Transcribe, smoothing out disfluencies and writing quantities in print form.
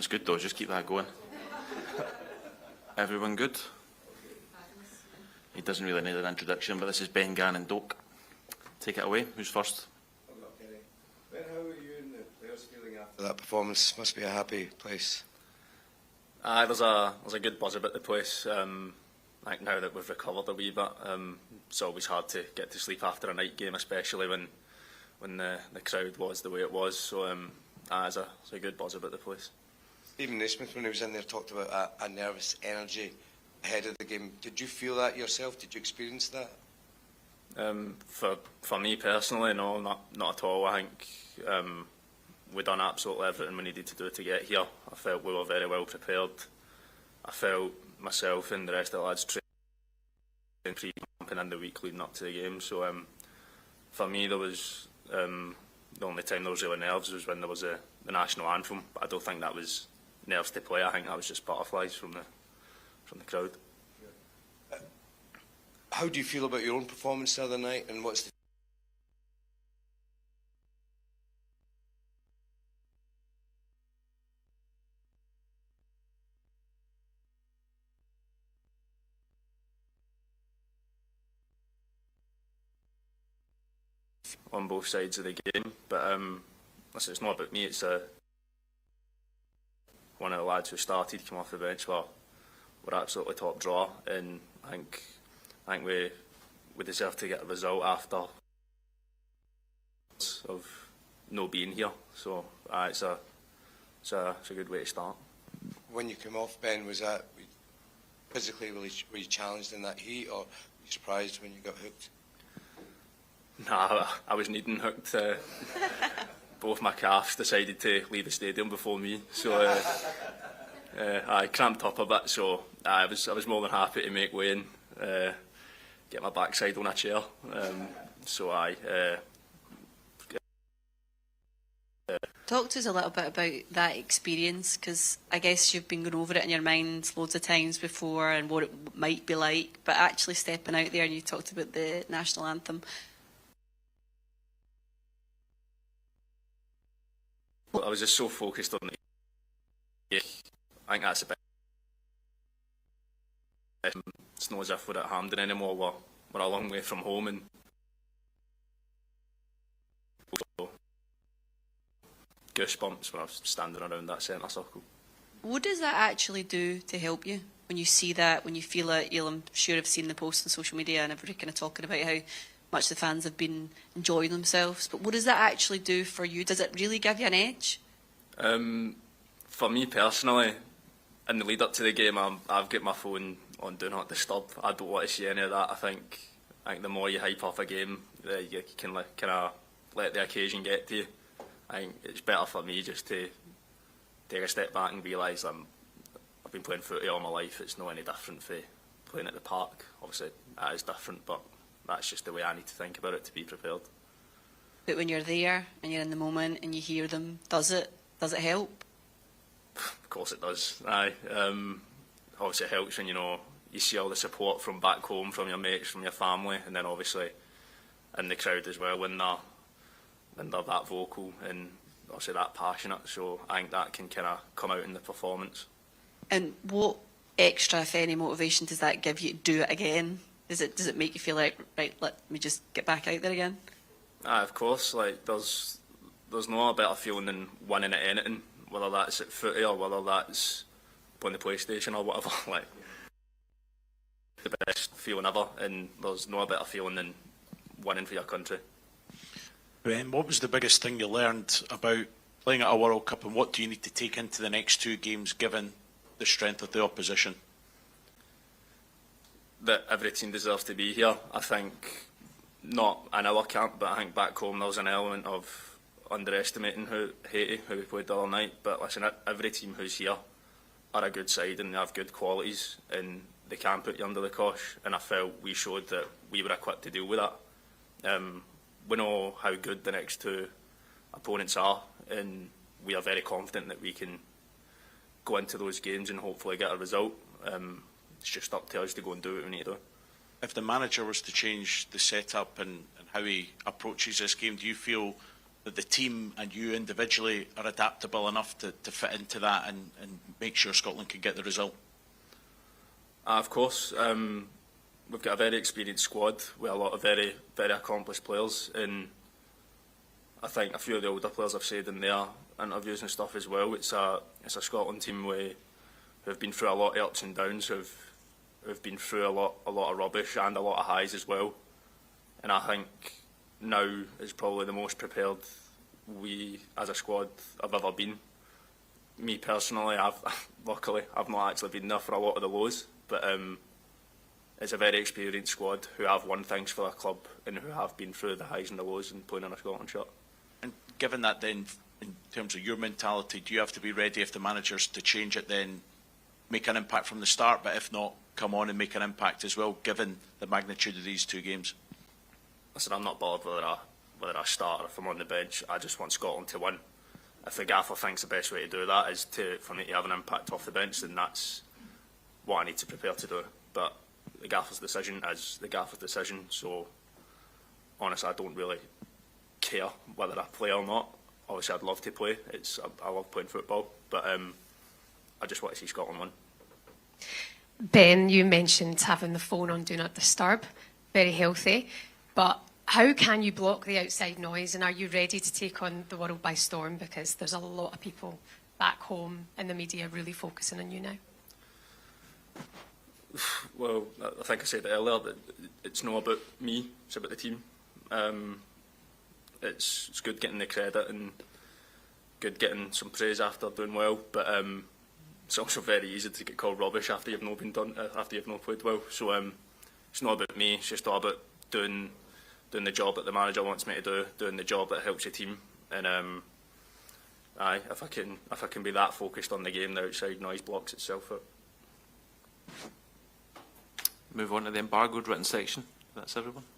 That's good though, just keep that going. Everyone good? He doesn't really need an introduction, but this is Ben Gannon-Doak. Take it away. Who's first? Ben, how are you and the players feeling after that performance? Must be a happy place. There's a good buzz about the place. Like now that we've recovered a wee bit, it's always hard to get to sleep after a night game, especially when the crowd was the way it was. So there's a good buzz about the place. Even Naismith, when he was in there, talked about a nervous energy ahead of the game. Did you feel that yourself? Did you experience that? For me personally, no, not at all. I think we've done absolutely everything we needed to do to get here. I felt we were very well prepared. I felt myself and the rest of the lads training pre-camping in the week leading up to the game. So for me, there was the only time there was really nerves was when there was the national anthem. But I don't think that was nerves to play. I think that was just butterflies from the crowd. How do you feel about your own performance the other night, and what's the on both sides of the game? But listen, it's not about me. It's one of the lads who started came off the bench. We're absolutely top draw, and I think we deserve to get a result after of no being here. So it's a good way to start. When you came off, Ben, was that physically were you challenged in that heat, or were you surprised when you got hooked? Nah, I was needing hooked. Both my calves decided to leave the stadium before me, so I cramped up a bit. So I was more than happy to make way and get my backside on a chair. Talk to us a little bit about that experience, because I guess you've been going over it in your mind loads of times before and what it might be like, but actually stepping out there, and you talked about the national anthem. I was just so focused on the game. I think that's a bit. It's not as if we're at Hampden anymore. We're a long way from home, and goosebumps when I was standing around that centre circle. What does that actually do to help you when you see that, when you feel it? I'm sure I've seen the posts on social media and everybody kind of talking about how much the fans have been enjoying themselves. But what does that actually do for you? Does it really give you an edge? For me personally, in the lead up to the game, I've got my phone on Do Not Disturb. I don't want to see any of that. I think the more you hype up a game, you can kind of let the occasion get to you. I think it's better for me just to take a step back and realise I've been playing footy all my life. It's not any different for playing at the park. Obviously, that is different, but that's just the way I need to think about it to be prepared. But when you're there and you're in the moment and you hear them, does it help? Of course it does. Aye. Obviously it helps when you see all the support from back home, from your mates, from your family, and then obviously in the crowd as well when they're that vocal and obviously that passionate. So I think that can kind of come out in the performance. And what extra, if any, motivation does that give you to do it again? Does it make you feel like, right, let me just get back out there again? Of course. Like there's no better feeling than winning at anything, whether that's at footy or whether that's playing the PlayStation or whatever. Like the best feeling ever, and there's no better feeling than winning for your country. Ben, what was the biggest thing you learned about playing at a World Cup, and what do you need to take into the next two games given the strength of the opposition? That every team deserves to be here. I think, not in our camp, but I think back home there was an element of underestimating Haiti, who we played the other night. But listen, every team who's here are a good side and they have good qualities and they can put you under the cosh. And I felt we showed that we were equipped to deal with that. We know how good the next two opponents are, and we are very confident that we can go into those games and hopefully get a result. It's just up to us to go and do what we need to do. If the manager was to change the setup and how he approaches this game, do you feel that the team and you individually are adaptable enough to fit into that and make sure Scotland can get the result? Of course. We've got a very experienced squad with a lot of very, very accomplished players, and I think a few of the older players have said in their interviews and stuff as well. It's a Scotland team who've been through a lot of ups and downs, who've been through a lot of rubbish and a lot of highs as well. And I think now is probably the most prepared we as a squad have ever been. Me personally, luckily I've not actually been there for a lot of the lows, but it's a very experienced squad who have won things for their club and who have been through the highs and the lows and playing in a Scotland shirt. And given that then, in terms of your mentality, do you have to be ready if the manager's to change it then, make an impact from the start, but if not, come on and make an impact as well, given the magnitude of these two games? Listen, I'm not bothered whether I start or if I'm on the bench. I just want Scotland to win. If the gaffer thinks the best way to do that is for me to have an impact off the bench, then that's what I need to prepare to do. But the gaffer's decision is the gaffer's decision, so honestly I don't really care whether I play or not. Obviously I'd love to play, I love playing football, but I just want to see Scotland win. Ben, you mentioned having the phone on Do Not Disturb, very healthy, but how can you block the outside noise, and are you ready to take on the world by storm, because there's a lot of people back home in the media really focusing on you now? Well, I think I said earlier that it's not about me, it's about the team. It's good getting the credit and good getting some praise after doing well, but it's also very easy to get called rubbish after you've not played well. So it's not about me, it's just all about doing the job that the manager wants me to do, doing the job that helps the team, and if I can be that focused on the game, the outside noise blocks itself out. Move on to the embargoed written section. That's everyone.